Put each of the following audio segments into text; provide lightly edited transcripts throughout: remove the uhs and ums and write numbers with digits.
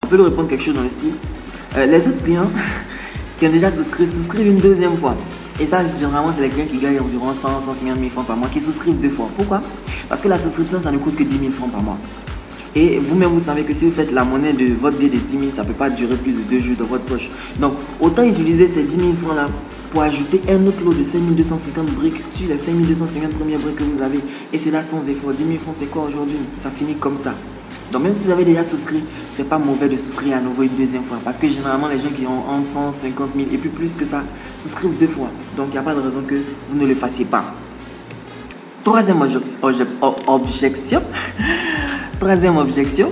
peut lui répondre quelque chose dans le style. Les autres clients qui ont déjà souscrit souscrivent une deuxième fois. Et ça, généralement, c'est les clients qui gagnent environ 100, 150 000 francs par mois qui souscrivent 2 fois. Pourquoi? Parce que la souscription, ça ne coûte que 10 000 francs par mois. Et vous-même, vous savez que si vous faites la monnaie de votre billet de 10 000, ça ne peut pas durer plus de 2 jours dans votre poche. Donc, autant utiliser ces 10 000 francs-là pour ajouter un autre lot de 5 250 briques sur les 5 250 premières briques que vous avez. Et cela sans effort. 10 000 francs, c'est quoi aujourd'hui? Ça finit comme ça. Donc, même si vous avez déjà souscrit, c'est pas mauvais de souscrire à nouveau une deuxième fois. Parce que généralement, les gens qui ont entre 150 000 et puis plus que ça, souscrivent 2 fois. Donc, il n'y a pas de raison que vous ne le fassiez pas. Troisième objection. Troisième objection.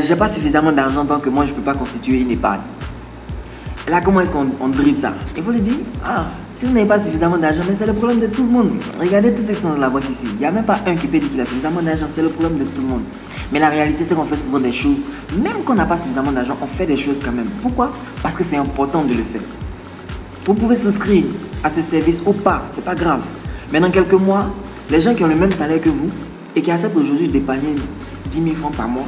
J'ai pas suffisamment d'argent, donc moi, je ne peux pas constituer une épargne. Là, comment est-ce qu'on dribble ça? Il faut le dire, si vous n'avez pas suffisamment d'argent, mais c'est le problème de tout le monde. Regardez tous ceux qui sont dans la boîte ici. Il n'y a même pas un qui peut dire qu'il a suffisamment d'argent, c'est le problème de tout le monde. Mais la réalité, c'est qu'on fait souvent des choses, même qu'on n'a pas suffisamment d'argent, on fait des choses quand même. Pourquoi? Parce que c'est important de le faire. Vous pouvez souscrire à ce service ou pas, c'est pas grave. Mais dans quelques mois, les gens qui ont le même salaire que vous et qui acceptent aujourd'hui d'épargner 10 000 francs par mois,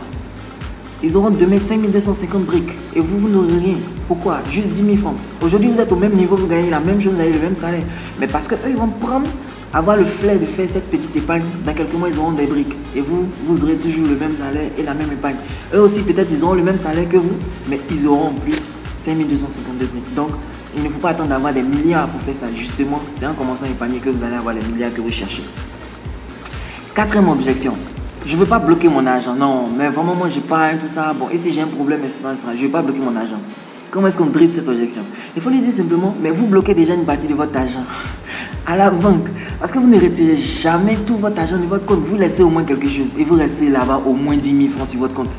ils auront demain 5 250 briques et vous n'aurez rien. Pourquoi? Juste 10 000 francs. Aujourd'hui, vous êtes au même niveau, vous gagnez la même chose, vous avez le même salaire. Mais parce qu'eux, ils vont avoir le flair de faire cette petite épargne. Dans quelques mois, ils auront des briques. Et vous aurez toujours le même salaire et la même épargne. Eux aussi, peut-être, ils auront le même salaire que vous, mais ils auront en plus 5 252 briques. Donc, il ne faut pas attendre d'avoir des milliards pour faire ça. Justement, c'est en commençant à épargner que vous allez avoir les milliards que vous cherchez. Quatrième objection. Je ne veux pas bloquer mon argent. Non, mais vraiment, moi, je parle tout ça. Bon, et si j'ai un problème, etc., je ne veux pas bloquer mon argent. Comment est-ce qu'on dribble cette objection? Il faut lui dire simplement, mais vous bloquez déjà une partie de votre argent à la banque. Parce que vous ne retirez jamais tout votre argent de votre compte. Vous laissez au moins quelque chose. Et vous restez là-bas au moins 10 000 francs sur votre compte.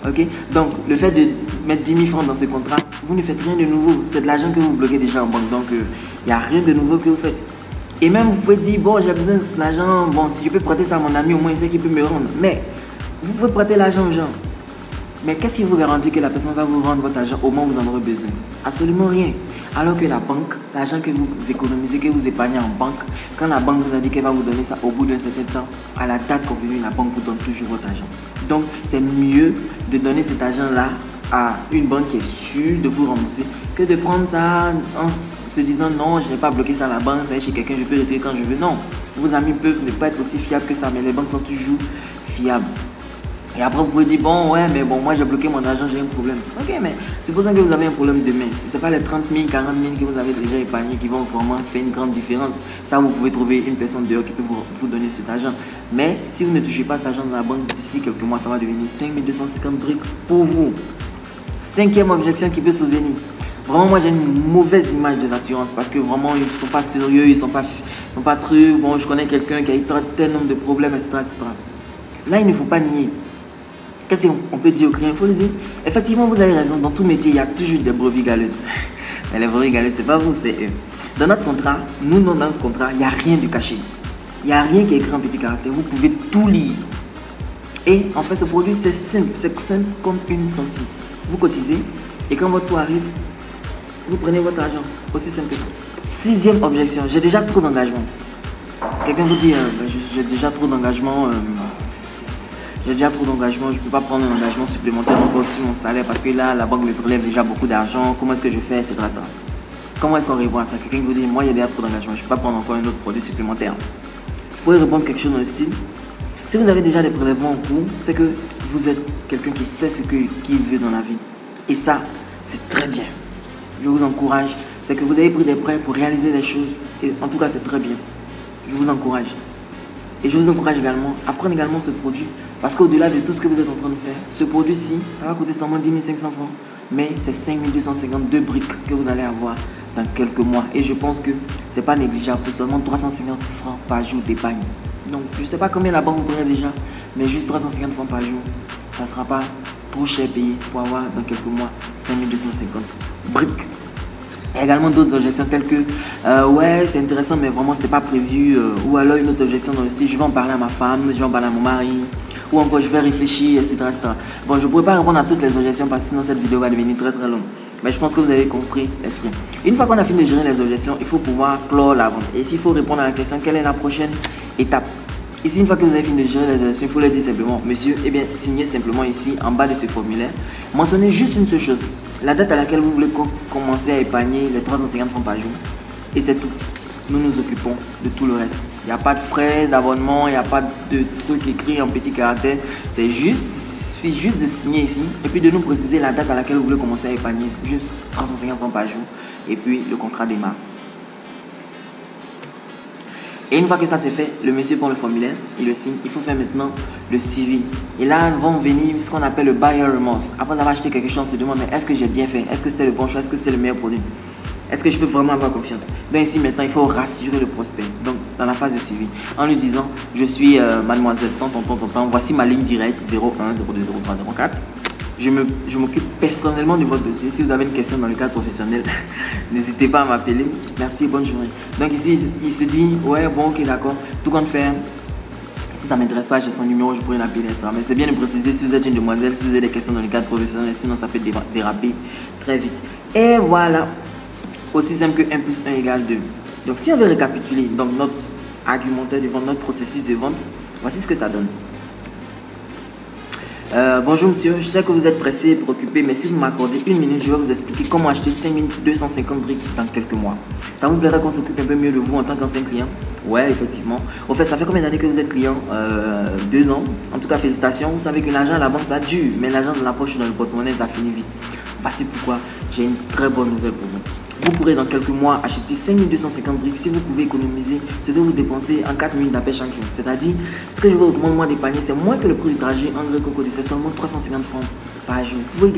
Ok? Donc, le fait de mettre 10 000 francs dans ce contrat, vous ne faites rien de nouveau. C'est de l'argent que vous bloquez déjà en banque. Donc, il n'y a rien de nouveau que vous faites. Et même, vous pouvez dire, bon, j'ai besoin de cet argent. Bon, si je peux prêter ça à mon ami, au moins il sait qu'il peut me rendre. Mais, vous pouvez prêter l'argent aux gens. Mais qu'est-ce qui vous garantit que la personne va vous rendre votre argent au moment où vous en aurez besoin? Absolument rien. Alors que la banque, l'argent que vous économisez, que vous épargnez en banque, quand la banque vous a dit qu'elle va vous donner ça au bout d'un certain temps, à la date convenue, la banque vous donne toujours votre argent. Donc, c'est mieux de donner cet argent-là à une banque qui est sûre de vous rembourser que de prendre ça en se disant non, je n'ai pas bloqué ça à la banque, ça est chez quelqu'un, je peux retirer quand je veux. Non, vos amis peuvent ne pas être aussi fiables que ça, mais les banques sont toujours fiables. Et après, vous pouvez dire, bon, ouais, mais bon, moi j'ai bloqué mon argent, j'ai un problème. Ok, mais supposons que vous avez un problème demain. Si ce n'est pas les 30 000, 40 000 que vous avez déjà épargnés qui vont vraiment faire une grande différence, ça, vous pouvez trouver une personne dehors qui peut vous donner cet argent. Mais si vous ne touchez pas cet argent dans la banque, d'ici quelques mois, ça va devenir 5 250 briques pour vous. Cinquième objection qui peut survenir. Vraiment, moi j'ai une mauvaise image de l'assurance parce que vraiment, ils ne sont pas sérieux, ils ne sont pas trucs. Bon, je connais quelqu'un qui a eu tel nombre de problèmes, etc., etc. Là, il ne faut pas nier. Qu'est-ce qu'on peut dire au client? Il faut le dire. Effectivement, vous avez raison. Dans tout métier, il y a toujours des brebis galeuses. Mais les brebis galeuses, c'est pas vous, c'est eux. Dans notre contrat, nous, dans notre contrat, il n'y a rien de caché. Il n'y a rien qui est écrit en petit caractère. Vous pouvez tout lire. Et en fait, ce produit, c'est simple. C'est simple comme une tontine. Vous cotisez et quand votre tour arrive, vous prenez votre argent. Aussi simple que ça. Sixième objection. J'ai déjà trop d'engagement. Quelqu'un vous dit, j'ai déjà trop d'engagement. J'ai déjà trop d'engagement, je ne peux pas prendre un engagement supplémentaire encore sur mon salaire parce que là, la banque me prélève déjà beaucoup d'argent. Comment est-ce que je fais, etc. Comment est-ce qu'on répond à ça? Quelqu'un vous dit, moi, il y a déjà trop d'engagement, je ne peux pas prendre encore un autre produit supplémentaire. Vous pouvez répondre quelque chose dans le style. Si vous avez déjà des prélèvements en cours, c'est que vous êtes quelqu'un qui sait ce qu'il veut dans la vie. Et ça, c'est très bien. Je vous encourage. C'est que vous avez pris des prêts pour réaliser des choses. Et en tout cas, c'est très bien. Je vous encourage. Et je vous encourage également à prendre également ce produit. Parce qu'au-delà de tout ce que vous êtes en train de faire, ce produit-ci, ça va coûter seulement 10 500 francs. Mais c'est 5 252 briques que vous allez avoir dans quelques mois. Et je pense que ce n'est pas négligeable pour seulement 350 francs par jour d'épargne. Donc, je ne sais pas combien la banque vous prend déjà, mais juste 350 francs par jour, ça ne sera pas trop cher payé pour avoir dans quelques mois 5 250 briques. Il y a également d'autres objections telles que ouais, c'est intéressant, mais vraiment, ce n'était pas prévu. Ou alors une autre objection dans le style, je vais en parler à ma femme, je vais en parler à mon mari. Ou encore je vais réfléchir, etc., etc. Bon, je ne pourrais pas répondre à toutes les objections parce que sinon cette vidéo va devenir très très longue. Mais je pense que vous avez compris l'esprit. Une fois qu'on a fini de gérer les objections, il faut pouvoir clore la vente. Et s'il faut répondre à la question, quelle est la prochaine étape? Ici, une fois que vous avez fini de gérer les réservations, il faut leur dire simplement, monsieur, eh bien, signez simplement ici, en bas de ce formulaire. Mentionnez juste une seule chose, la date à laquelle vous voulez commencer à épargner les 350 francs par jour. Et c'est tout. Nous nous occupons de tout le reste. Il n'y a pas de frais d'abonnement, il n'y a pas de trucs écrits en petits caractères. C'est juste, il suffit juste de signer ici et puis de nous préciser la date à laquelle vous voulez commencer à épargner. Juste 350 francs par jour. Et puis le contrat démarre. Et une fois que ça c'est fait, le monsieur prend le formulaire, il le signe. Il faut faire maintenant le suivi. Et là vont venir ce qu'on appelle le buyer remorse. Après avoir acheté quelque chose, on se demande, mais est-ce que j'ai bien fait? Est-ce que c'était le bon choix? Est-ce que c'était le meilleur produit? Est-ce que je peux vraiment avoir confiance? Donc ici maintenant, il faut rassurer le prospect. Donc dans la phase de suivi, en lui disant, je suis mademoiselle tant, voici ma ligne directe 01 02 03 04. Je m'occupe personnellement de votre dossier. Si vous avez une question dans le cadre professionnel, n'hésitez pas à m'appeler. Merci et bonne journée. Donc ici, il se dit, ouais, bon, ok, d'accord. Tout compte faire. Si ça ne m'intéresse pas, j'ai son numéro, je pourrais l'appeler. Mais c'est bien de préciser si vous êtes une demoiselle, si vous avez des questions dans le cadre professionnel, sinon ça peut déraper très vite. Et voilà. Aussi simple que 1 plus 1 égale 2. Donc si on veut récapituler donc, notre argumentaire de vente, notre processus de vente, voici ce que ça donne. Bonjour monsieur, je sais que vous êtes pressé et préoccupé, mais si vous m'accordez une minute, je vais vous expliquer comment acheter 5250 briques dans quelques mois. Ça vous plairait qu'on s'occupe un peu mieux de vous en tant qu'ancien client? Ouais, effectivement. Au fait, ça fait combien d'années que vous êtes client? 2 ans. En tout cas, félicitations. Vous savez que l'argent à la banque, ça dure, mais l'argent de la poche dans le porte-monnaie, ça finit vite. Voici pourquoi j'ai une très bonne nouvelle pour vous. Vous pourrez dans quelques mois acheter 5250 briques si vous pouvez économiser ce que vous dépensez en 4 minutes d'appel chaque jour. C'est-à-dire, ce que je vous recommande moi d'épargner, c'est moins que le prix du trajet André Cocody, c'est seulement 350 francs par jour. Vous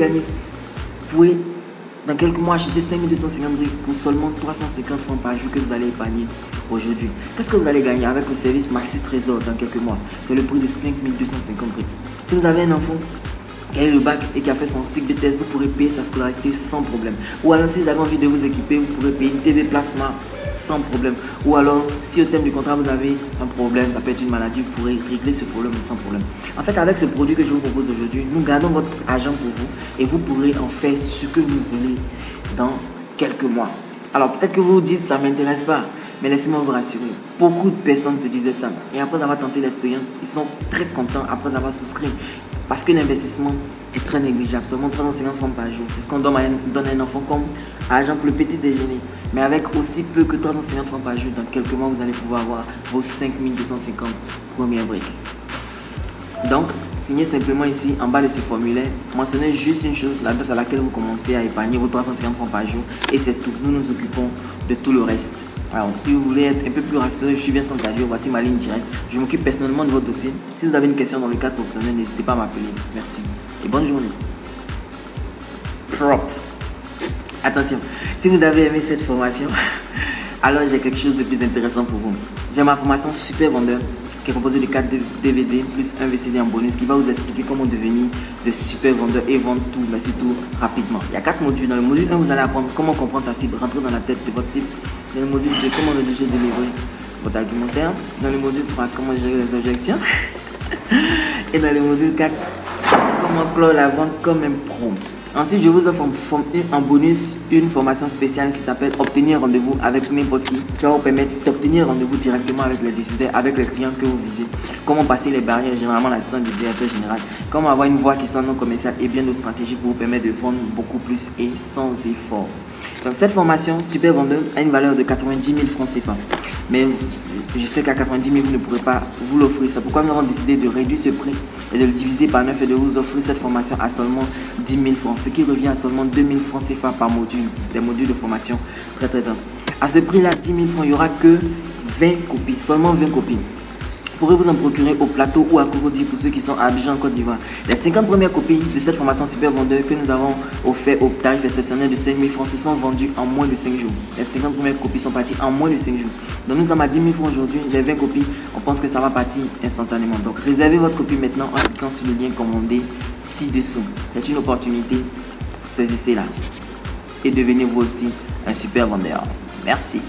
pouvez dans quelques mois acheter 5250 briques pour seulement 350 francs par jour que vous allez épargner aujourd'hui. Qu'est-ce que vous allez gagner avec le service Maxis Trésor dans quelques mois? C'est le prix de 5250 briques. Si vous avez un enfant qui a eu le bac et qui a fait son cycle de test, vous pourrez payer sa scolarité sans problème. Ou alors si vous avez envie de vous équiper, vous pourrez payer une TV plasma sans problème. Ou alors si au terme du contrat vous avez un problème, ça peut être une maladie, vous pourrez régler ce problème sans problème. En fait, avec ce produit que je vous propose aujourd'hui, nous gardons votre argent pour vous et vous pourrez en faire ce que vous voulez dans quelques mois. Alors peut-être que vous vous dites ça ne m'intéresse pas, mais laissez-moi vous rassurer, beaucoup de personnes se disaient ça et après avoir tenté l'expérience, ils sont très contents après avoir souscrit. Parce que l'investissement est très négligeable, seulement 350 francs par jour. C'est ce qu'on donne à un enfant comme argent pour le petit déjeuner. Mais avec aussi peu que 350 francs par jour, dans quelques mois, vous allez pouvoir avoir vos 5250 premières briques. Donc, signez simplement ici, en bas de ce formulaire, mentionnez juste une chose, la date à laquelle vous commencez à épargner vos 350 francs par jour. Et c'est tout. Nous nous occupons de tout le reste. Alors, si vous voulez être un peu plus rassuré, je suis bien sans adieu, voici ma ligne directe. Je m'occupe personnellement de votre dossier. Si vous avez une question dans le cadre professionnel, n'hésitez pas à m'appeler. Merci et bonne journée. Propre. Attention, si vous avez aimé cette formation, alors j'ai quelque chose de plus intéressant pour vous. J'ai ma formation Super Vendeur qui est composée de 4 DVD plus un VCD en bonus qui va vous expliquer comment devenir de super vendeur et vendre tout, mais surtout rapidement. Il y a 4 modules. Dans le module 1, vous allez apprendre comment comprendre sa cible, rentrer dans la tête de votre cible. Dans le module 2, comment rédiger et délivrer votre argumentaire. Dans le module 3, comment gérer les objections. Et dans le module 4, comment clore la vente comme un pro. Ensuite, je vous offre en bonus une formation spéciale qui s'appelle Obtenir rendez-vous avec n'importe qui, qui va vous permettre d'obtenir rendez-vous directement avec les décideurs, avec les clients que vous visez. Comment passer les barrières, généralement l'assistant du directeur général. Comment avoir une voix qui soit non commerciale et bien de stratégie pour vous permettre de vendre beaucoup plus et sans effort. Donc cette formation Super Vendeur a une valeur de 90 000 francs CFA. Mais je sais qu'à 90 000 vous ne pourrez pas vous l'offrir. C'est pourquoi nous avons décidé de réduire ce prix et de le diviser par 9 et de vous offrir cette formation à seulement 10 000 francs. Ce qui revient à seulement 2 000 francs CFA par module. Des modules de formation très très denses. À ce prix-là, 10 000 francs, il n'y aura que 20 copies, seulement 20 copies. Vous pourrez vous en procurer au plateau ou à Cocody pour ceux qui sont à Abidjan, Côte d'Ivoire. Les 50 premières copies de cette formation Super Vendeur que nous avons offert au tarif exceptionnel de 5 000 francs se sont vendues en moins de 5 jours. Les 50 premières copies sont parties en moins de 5 jours. Donc nous sommes à 10 000 francs aujourd'hui. Les 20 copies, on pense que ça va partir instantanément. Donc réservez votre copie maintenant en cliquant sur le lien commandé ci-dessous. C'est une opportunité, saisissez-la. Et devenez vous aussi un super vendeur. Merci.